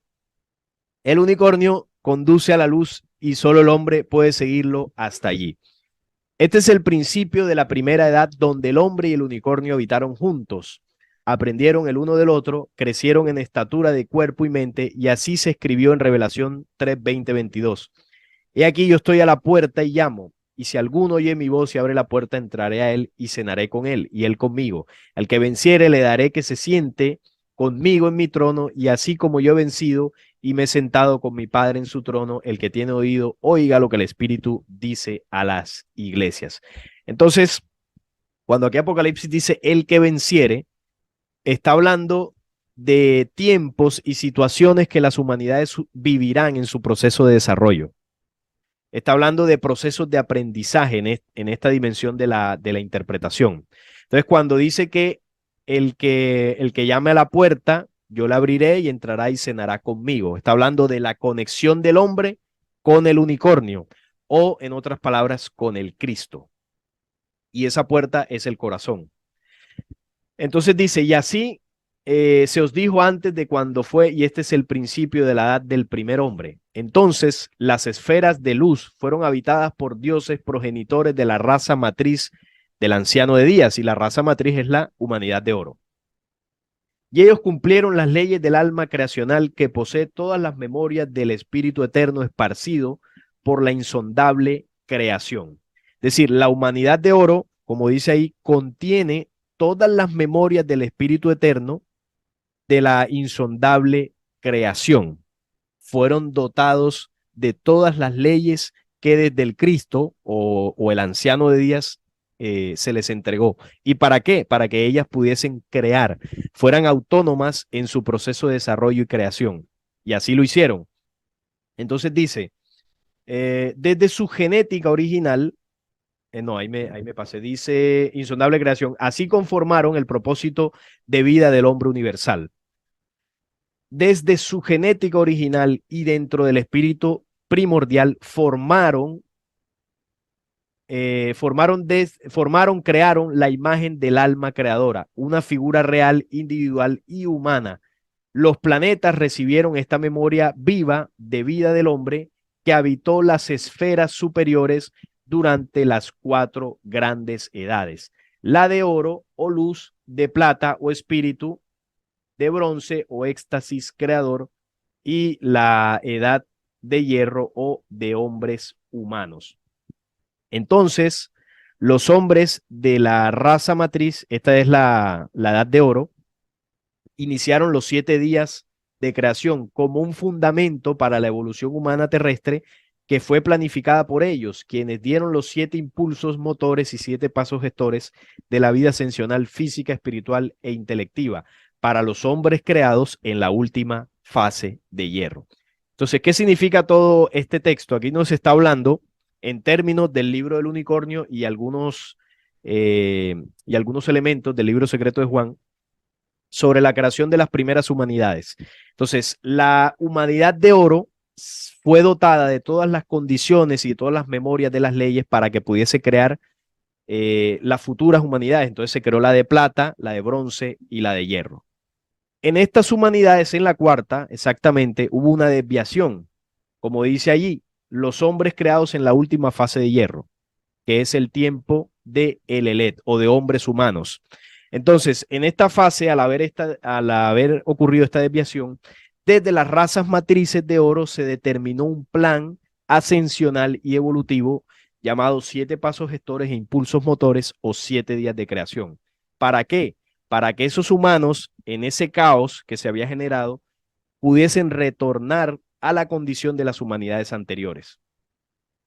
El unicornio conduce a la luz y solo el hombre puede seguirlo hasta allí. Este es el principio de la primera edad donde el hombre y el unicornio habitaron juntos. aprendieron el uno del otro, crecieron en estatura de cuerpo y mente, y así se escribió en Revelación 3:20-22. He aquí yo estoy a la puerta y llamo, y si alguno oye mi voz y abre la puerta, entraré a él y cenaré con él, y él conmigo. Al que venciere le daré que se siente conmigo en mi trono, y así como yo he vencido y me he sentado con mi Padre en su trono, el que tiene oído, oiga lo que el Espíritu dice a las iglesias. Entonces, cuando aquí Apocalipsis dice el que venciere, está hablando de tiempos y situaciones que las humanidades vivirán en su proceso de desarrollo. Está hablando de procesos de aprendizaje en esta dimensión de la interpretación. Entonces, cuando dice que el que llame a la puerta, yo la abriré y entrará y cenará conmigo. Está hablando de la conexión del hombre con el unicornio, o en otras palabras, con el Cristo. Y esa puerta es el corazón. Entonces dice, y así se os dijo antes de cuando fue, y este es el principio de la edad del primer hombre. Entonces las esferas de luz fueron habitadas por dioses progenitores de la raza matriz del anciano de días, y la raza matriz es la humanidad de oro. Y ellos cumplieron las leyes del alma creacional que posee todas las memorias del Espíritu Eterno esparcido por la insondable creación. Es decir, la humanidad de oro, como dice ahí, contiene todas las memorias del Espíritu Eterno de la insondable creación. Fueron dotados de todas las leyes que desde el Cristo o el anciano de días se les entregó. ¿Y para qué? Para que ellas pudiesen crear, fueran autónomas en su proceso de desarrollo y creación. Y así lo hicieron. Entonces dice, desde su genética original, no, ahí me pasé, dice insondable creación, así conformaron el propósito de vida del hombre universal. Desde su genética original y dentro del espíritu primordial crearon la imagen del alma creadora, una figura real, individual y humana. Los planetas recibieron esta memoria viva de vida del hombre que habitó las esferas superiores durante las 4 grandes edades: la de oro o luz, de plata o espíritu, de bronce o éxtasis creador, y la edad de hierro o de hombres humanos. Entonces, los hombres de la raza matriz, esta es la edad de oro, iniciaron los 7 días de creación como un fundamento para la evolución humana terrestre que fue planificada por ellos, quienes dieron los 7 impulsos motores y 7 pasos gestores de la vida ascensional física, espiritual e intelectiva para los hombres creados en la última fase de hierro. Entonces, ¿qué significa todo este texto? Aquí nos está hablando en términos del libro del unicornio y algunos elementos del libro secreto de Juan sobre la creación de las primeras humanidades. Entonces, la humanidad de oro fue dotada de todas las condiciones y de todas las memorias de las leyes para que pudiese crear las futuras humanidades. Entonces se creó la de plata, la de bronce y la de hierro. En estas humanidades, en la cuarta, exactamente, hubo una desviación. Como dice allí, los hombres creados en la última fase de hierro, que es el tiempo de Elelet o de hombres humanos. Entonces, en esta fase, al haber ocurrido esta desviación, desde las razas matrices de oro se determinó un plan ascensional y evolutivo llamado 7 pasos gestores e impulsos motores o 7 días de creación. ¿Para qué? Para que esos humanos, en ese caos que se había generado, pudiesen retornar a la condición de las humanidades anteriores.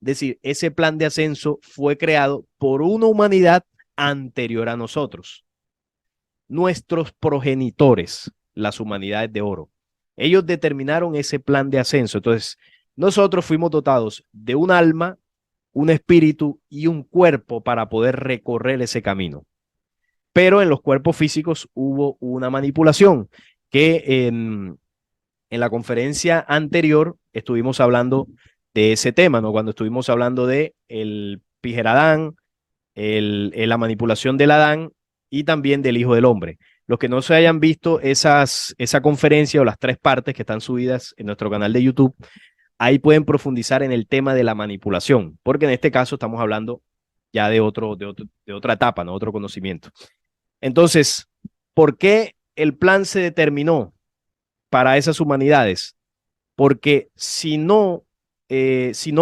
Es decir, ese plan de ascenso fue creado por una humanidad anterior a nosotros. Nuestros progenitores, las humanidades de oro, ellos determinaron ese plan de ascenso. Entonces, nosotros fuimos dotados de un alma, un espíritu y un cuerpo para poder recorrer ese camino. Pero en los cuerpos físicos hubo una manipulación que en la conferencia anterior estuvimos hablando de ese tema, ¿no? Cuando estuvimos hablando de el Pijeradán, la manipulación del Adán y también del Hijo del Hombre. Los que no se hayan visto esa conferencia o las 3 partes que están subidas en nuestro canal de YouTube, ahí pueden profundizar en el tema de la manipulación, porque en este caso estamos hablando ya de otra etapa, ¿no? Otro conocimiento. Entonces, ¿Por qué el plan se determinó para esas humanidades? Porque si no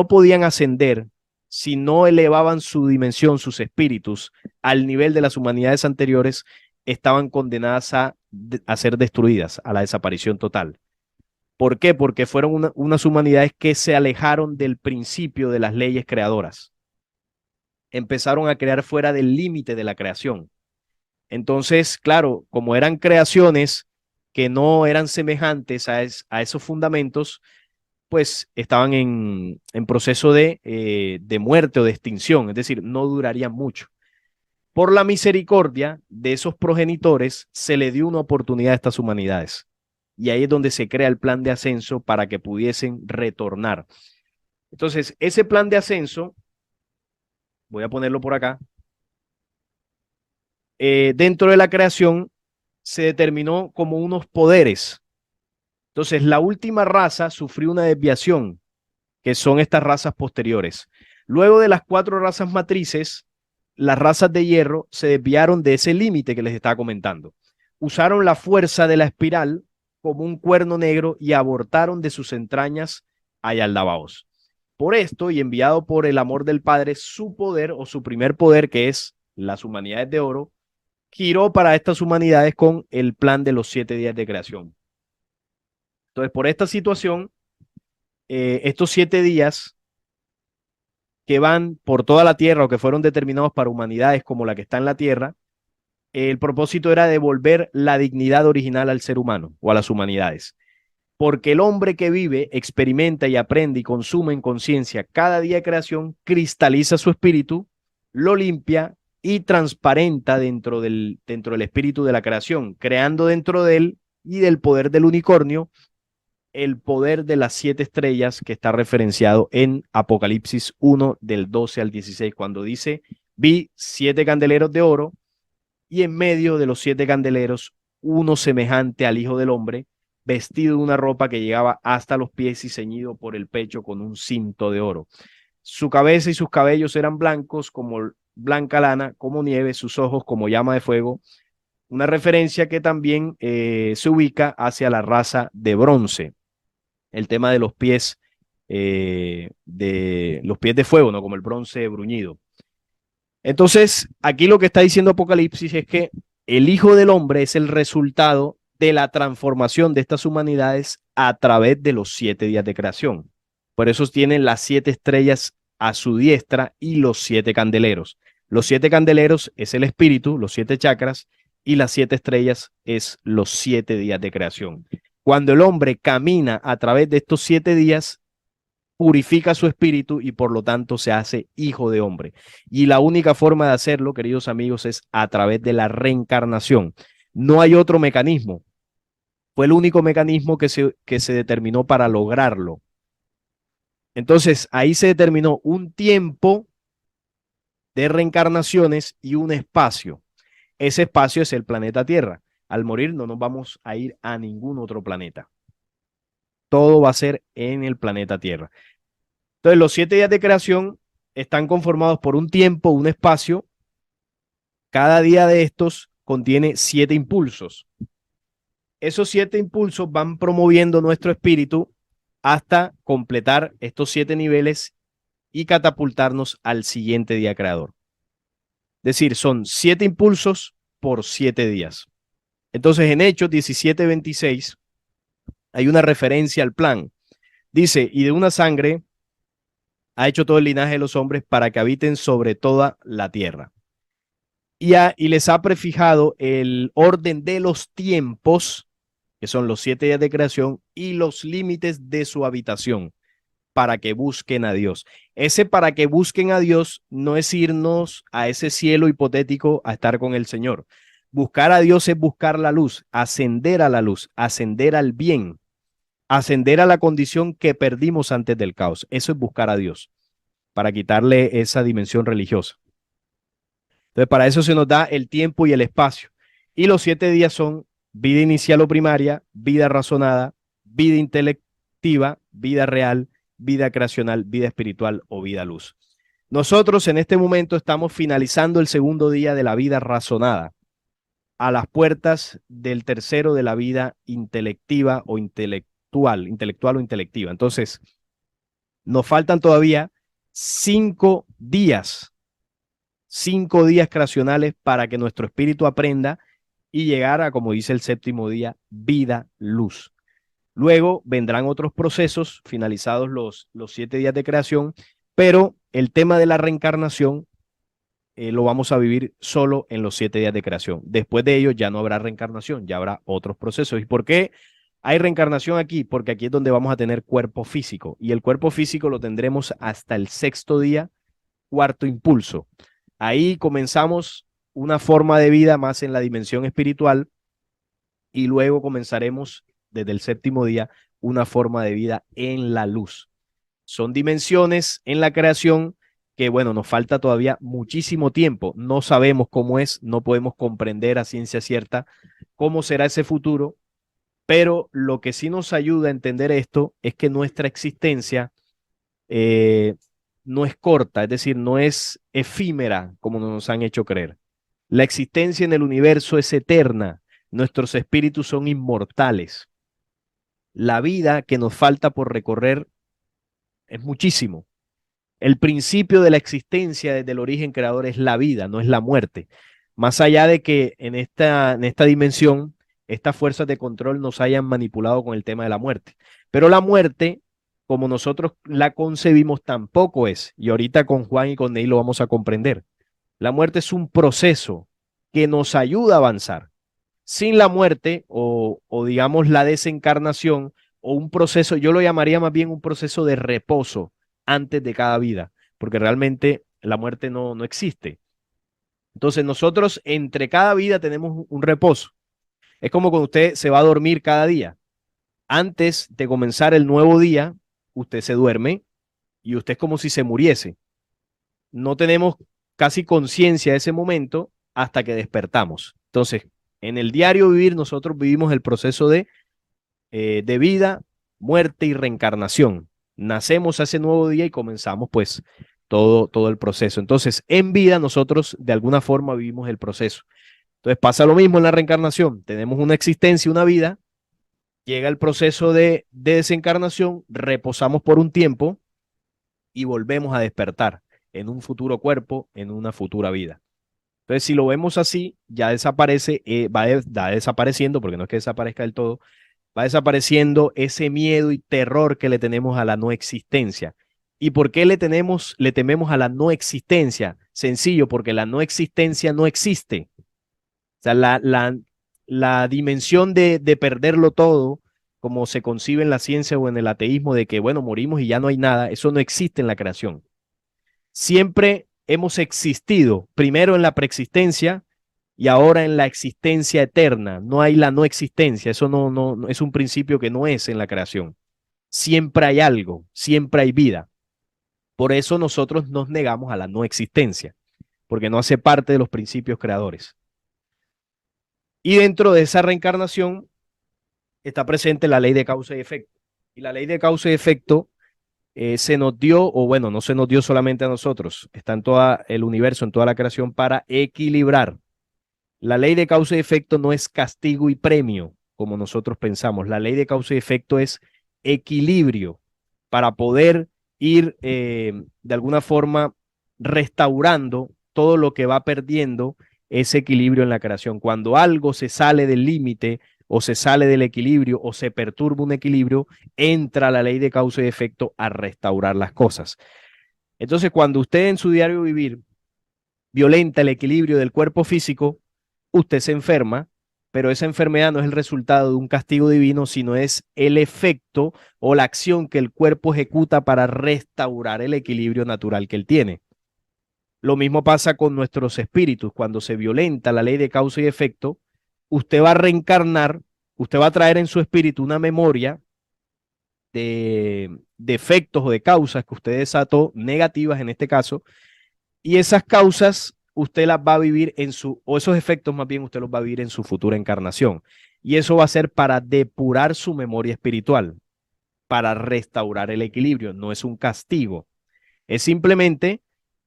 podían ascender, si no elevaban su dimensión, sus espíritus, al nivel de las humanidades anteriores, estaban condenadas a ser destruidas, a la desaparición total. ¿Por qué? Porque fueron unas humanidades que se alejaron del principio de las leyes creadoras. Empezaron a crear fuera del límite de la creación. Entonces, claro, como eran creaciones que no eran semejantes a esos fundamentos, pues estaban en proceso de muerte o de extinción, es decir, no durarían mucho. Por la misericordia de esos progenitores, se le dio una oportunidad a estas humanidades. Y ahí es donde se crea el plan de ascenso para que pudiesen retornar. Entonces, ese plan de ascenso, voy a ponerlo por acá, dentro de la creación se determinó como unos poderes. Entonces, la última raza sufrió una desviación, que son estas razas posteriores. Luego de las 4 razas matrices, las razas de hierro se desviaron de ese límite que les estaba comentando. Usaron la fuerza de la espiral como un cuerno negro y abortaron de sus entrañas a Yaldabaoth. Por esto, y enviado por el amor del Padre, su poder o su primer poder, que es las humanidades de oro, giró para estas humanidades con el plan de los 7 días de creación. Entonces, por esta situación, estos 7 días que van por toda la tierra o que fueron determinados para humanidades como la que está en la tierra, el propósito era devolver la dignidad original al ser humano o a las humanidades. Porque el hombre que vive, experimenta y aprende y consume en conciencia cada día de creación, cristaliza su espíritu, lo limpia y transparenta dentro del espíritu de la creación, creando dentro de él y del poder del unicornio el poder de las 7 estrellas que está referenciado en Apocalipsis 1 del 12 al 16, cuando dice, vi 7 candeleros de oro y en medio de los 7 candeleros uno semejante al Hijo del Hombre, vestido de una ropa que llegaba hasta los pies y ceñido por el pecho con un cinto de oro. Su cabeza y sus cabellos eran blancos como blanca lana, como nieve, sus ojos como llama de fuego, una referencia que también se ubica hacia la raza de bronce. El tema de los pies de fuego, ¿no? Como el bronce bruñido. Entonces, aquí lo que está diciendo Apocalipsis es que el Hijo del Hombre es el resultado de la transformación de estas humanidades a través de los 7 días de creación. Por eso tienen las 7 estrellas a su diestra y los 7 candeleros. Los 7 candeleros es el espíritu, los 7 chakras, y las 7 estrellas es los 7 días de creación. Cuando el hombre camina a través de estos 7 días, purifica su espíritu y por lo tanto se hace hijo de hombre. Y la única forma de hacerlo, queridos amigos, es a través de la reencarnación. No hay otro mecanismo. Fue el único mecanismo que se determinó para lograrlo. Entonces, ahí se determinó un tiempo de reencarnaciones y un espacio. Ese espacio es el planeta Tierra. Al morir no nos vamos a ir a ningún otro planeta. Todo va a ser en el planeta Tierra. Entonces, los 7 días de creación están conformados por un tiempo, un espacio. Cada día de estos contiene 7 impulsos. Esos 7 impulsos van promoviendo nuestro espíritu hasta completar estos 7 niveles y catapultarnos al siguiente día creador. Es decir, son 7 impulsos por 7 días. Entonces, en Hechos 17:26 hay una referencia al plan. Dice, y de una sangre ha hecho todo el linaje de los hombres para que habiten sobre toda la tierra. Y les ha prefijado el orden de los tiempos, que son los 7 días de creación, y los límites de su habitación, para que busquen a Dios. Ese para que busquen a Dios no es irnos a ese cielo hipotético a estar con el Señor. Buscar a Dios es buscar la luz, ascender a la luz, ascender al bien, ascender a la condición que perdimos antes del caos. Eso es buscar a Dios, para quitarle esa dimensión religiosa. Entonces, para eso se nos da el tiempo y el espacio. Y los 7 días son vida inicial o primaria, vida razonada, vida intelectiva, vida real, vida creacional, vida espiritual o vida luz. Nosotros en este momento estamos finalizando el segundo día de la vida razonada. a las puertas del tercero de la vida intelectiva o intelectual o intelectiva. Entonces, nos faltan todavía 5 días creacionales para que nuestro espíritu aprenda y llegar a, como dice el séptimo día, vida, luz. Luego vendrán otros procesos finalizados los 7 días de creación, pero el tema de la reencarnación lo vamos a vivir solo en los 7 días de creación. Después de ello ya no habrá reencarnación, ya habrá otros procesos. ¿Y por qué hay reencarnación aquí? Porque aquí es donde vamos a tener cuerpo físico y el cuerpo físico lo tendremos hasta el 6.º día, cuarto impulso. Ahí comenzamos una forma de vida más en la dimensión espiritual y luego comenzaremos desde el 7.º día una forma de vida en la luz. Son dimensiones en la creación que, bueno, nos falta todavía muchísimo tiempo. No sabemos cómo es, no podemos comprender a ciencia cierta cómo será ese futuro, pero lo que sí nos ayuda a entender esto es que nuestra existencia no es corta, es decir, no es efímera como nos han hecho creer. La existencia en el universo es eterna, nuestros espíritus son inmortales. La vida que nos falta por recorrer es muchísimo. El principio de la existencia desde el origen creador es la vida, no es la muerte. Más allá de que en esta dimensión, estas fuerzas de control nos hayan manipulado con el tema de la muerte. Pero la muerte, como nosotros la concebimos, tampoco es. Y ahorita con Juan y con Neil lo vamos a comprender. La muerte es un proceso que nos ayuda a avanzar. Sin la muerte o digamos la desencarnación o un proceso, yo lo llamaría más bien un proceso de reposo antes de cada vida, porque realmente la muerte no existe. Entonces nosotros entre cada vida tenemos un reposo. Es como cuando usted se va a dormir cada día. Antes de comenzar el nuevo día, usted se duerme y usted es como si se muriese. No tenemos casi conciencia de ese momento hasta que despertamos. Entonces, en el diario vivir nosotros vivimos el proceso de vida, muerte y reencarnación. Nacemos a ese nuevo día y comenzamos pues todo el proceso. Entonces, en vida nosotros de alguna forma vivimos el proceso. Entonces pasa lo mismo en la reencarnación. Tenemos una existencia, una vida, llega el proceso de desencarnación, reposamos por un tiempo y volvemos a despertar en un futuro cuerpo, en una futura vida. Entonces, si lo vemos así, ya desaparece, va desapareciendo, porque no es que desaparezca del todo, va desapareciendo ese miedo y terror que le tenemos a la no existencia. ¿Y por qué le tememos a la no existencia? Sencillo, porque la no existencia no existe. O sea, la dimensión de perderlo todo, como se concibe en la ciencia o en el ateísmo, de que, bueno, morimos y ya no hay nada, eso no existe en la creación. Siempre hemos existido, primero en la preexistencia y ahora en la existencia eterna. No hay la no existencia, eso no es un principio que no es en la creación. Siempre hay algo, siempre hay vida. Por eso nosotros nos negamos a la no existencia, porque no hace parte de los principios creadores. Y dentro de esa reencarnación está presente la ley de causa y efecto. Y la ley de causa y efecto se nos dio, o bueno, no se nos dio solamente a nosotros, está en todo el universo, en toda la creación, para equilibrar. La ley de causa y efecto no es castigo y premio, como nosotros pensamos. La ley de causa y efecto es equilibrio para poder ir de alguna forma restaurando todo lo que va perdiendo ese equilibrio en la creación. Cuando algo se sale del límite o se sale del equilibrio o se perturba un equilibrio, entra la ley de causa y efecto a restaurar las cosas. Entonces, cuando usted en su diario vivir violenta el equilibrio del cuerpo físico, usted se enferma, pero esa enfermedad no es el resultado de un castigo divino, sino es el efecto o la acción que el cuerpo ejecuta para restaurar el equilibrio natural que él tiene. Lo mismo pasa con nuestros espíritus. Cuando se violenta la ley de causa y efecto, usted va a reencarnar, usted va a traer en su espíritu una memoria de efectos o de causas que usted desató, negativas en este caso, y esas causas usted las va a vivir o esos efectos más bien usted los va a vivir en su futura encarnación. Y eso va a ser para depurar su memoria espiritual, para restaurar el equilibrio. No es un castigo, es simplemente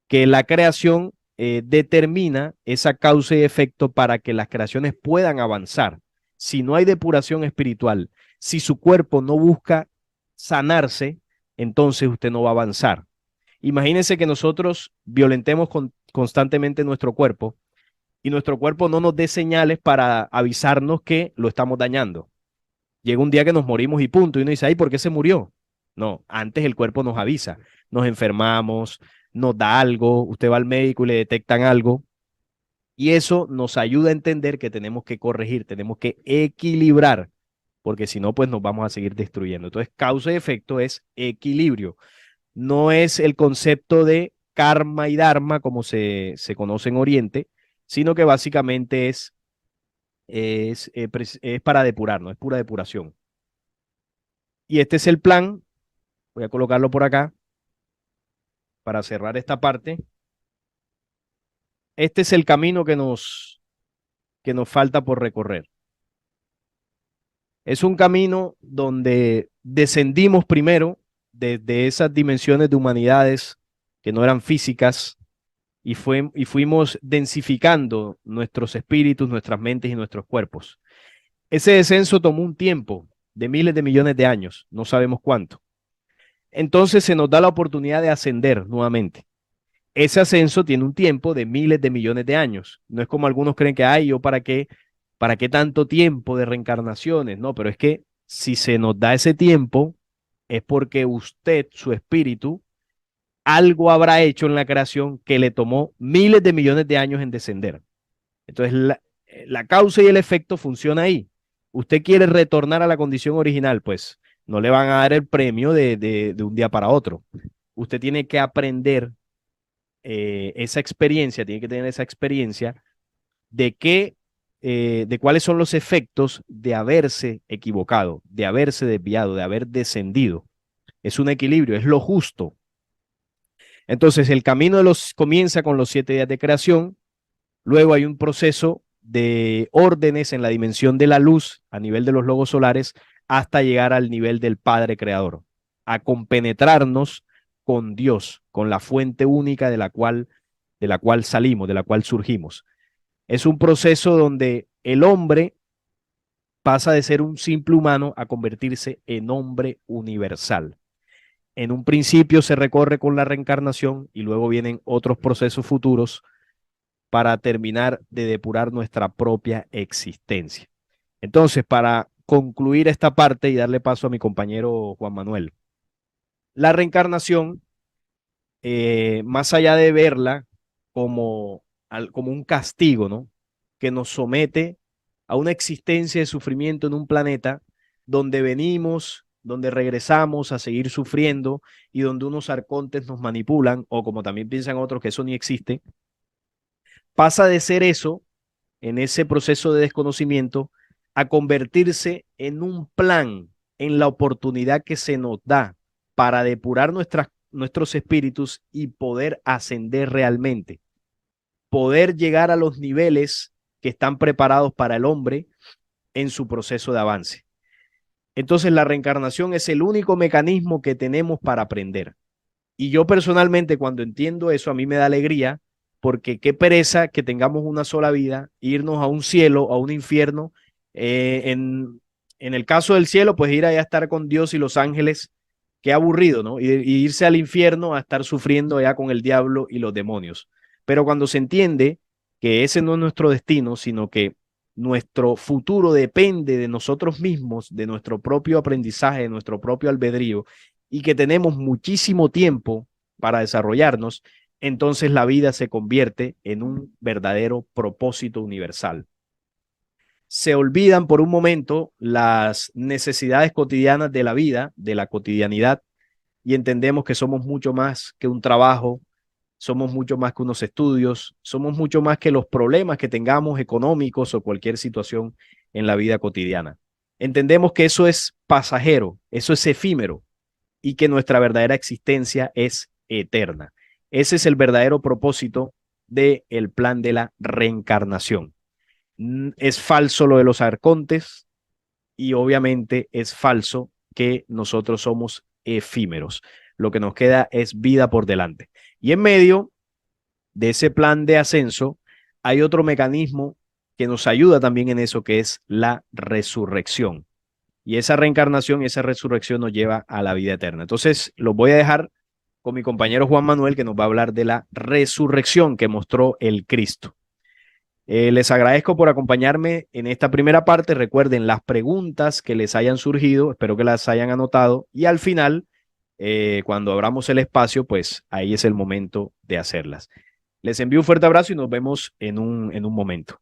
que la creación determina esa causa y efecto para que las creaciones puedan avanzar. Si no hay depuración espiritual, si su cuerpo no busca sanarse, entonces usted no va a avanzar. Imagínense que nosotros violentemos constantemente nuestro cuerpo y nuestro cuerpo no nos dé señales para avisarnos que lo estamos dañando. Llega un día que nos morimos y punto. Y uno dice, ay, ¿por qué se murió? No, antes el cuerpo nos avisa. Nos enfermamos, nos da algo, usted va al médico y le detectan algo. Y eso nos ayuda a entender que tenemos que corregir, tenemos que equilibrar, porque si no, pues nos vamos a seguir destruyendo. Entonces, causa y efecto es equilibrio. No es el concepto de karma y dharma como se conoce en Oriente, sino que básicamente es para depurar, no es pura depuración. Y este es el plan. Voy a colocarlo por acá para cerrar esta parte. Este es el camino que nos falta por recorrer. Es un camino donde descendimos primero desde esas dimensiones de humanidades que no eran físicas y fuimos densificando nuestros espíritus, nuestras mentes y nuestros cuerpos. Ese descenso tomó un tiempo de miles de millones de años, no sabemos cuánto. Entonces se nos da la oportunidad de ascender nuevamente. Ese ascenso tiene un tiempo de miles de millones de años. No es como algunos creen que, ay, yo para qué tanto tiempo de reencarnaciones. No, pero es que si se nos da ese tiempo, es porque usted, su espíritu, algo habrá hecho en la creación que le tomó miles de millones de años en descender. Entonces, la causa y el efecto funciona ahí. Usted quiere retornar a la condición original, pues no le van a dar el premio de un día para otro. Usted tiene que aprender esa experiencia, tiene que tener esa experiencia de de cuáles son los efectos de haberse equivocado, de haberse desviado, de haber descendido. Es un equilibrio, es lo justo. Entonces, el camino comienza con los 7 días de creación, luego hay un proceso de órdenes en la dimensión de la luz a nivel de los logos solares hasta llegar al nivel del Padre Creador, a compenetrarnos con Dios, con la fuente única de la cual salimos, de la cual surgimos. Es un proceso donde el hombre pasa de ser un simple humano a convertirse en hombre universal. En un principio se recorre con la reencarnación y luego vienen otros procesos futuros para terminar de depurar nuestra propia existencia. Entonces, para concluir esta parte y darle paso a mi compañero Juan Manuel, la reencarnación, más allá de verla como un castigo, ¿no? Que nos somete a una existencia de sufrimiento en un planeta donde venimos, donde regresamos a seguir sufriendo y donde unos arcontes nos manipulan, o como también piensan otros que eso ni existe, pasa de ser eso, en ese proceso de desconocimiento, a convertirse en un plan, en la oportunidad que se nos da para depurar nuestros espíritus y poder ascender realmente, poder llegar a los niveles que están preparados para el hombre en su proceso de avance. Entonces la reencarnación es el único mecanismo que tenemos para aprender. Y yo personalmente cuando entiendo eso a mí me da alegría porque qué pereza que tengamos una sola vida, irnos a un cielo, a un infierno. En el caso del cielo, pues ir allá a estar con Dios y los ángeles, qué aburrido, ¿no? Y irse al infierno a estar sufriendo allá con el diablo y los demonios. Pero cuando se entiende que ese no es nuestro destino, sino que nuestro futuro depende de nosotros mismos, de nuestro propio aprendizaje, de nuestro propio albedrío, y que tenemos muchísimo tiempo para desarrollarnos, entonces la vida se convierte en un verdadero propósito universal. Se olvidan por un momento las necesidades cotidianas de la vida, de la cotidianidad, y entendemos que somos mucho más que un trabajo, somos mucho más que unos estudios, somos mucho más que los problemas que tengamos económicos o cualquier situación en la vida cotidiana. Entendemos que eso es pasajero, eso es efímero y que nuestra verdadera existencia es eterna. Ese es el verdadero propósito del plan de la reencarnación. Es falso lo de los arcontes y obviamente es falso que nosotros somos efímeros. Lo que nos queda es vida por delante. Y en medio de ese plan de ascenso, hay otro mecanismo que nos ayuda también en eso, que es la resurrección. Y esa reencarnación y esa resurrección nos lleva a la vida eterna. Entonces, los voy a dejar con mi compañero Juan Manuel, que nos va a hablar de la resurrección que mostró el Cristo. Les agradezco por acompañarme en esta primera parte. Recuerden las preguntas que les hayan surgido, espero que las hayan anotado y al final, cuando abramos el espacio, pues ahí es el momento de hacerlas. Les envío un fuerte abrazo y nos vemos en un momento.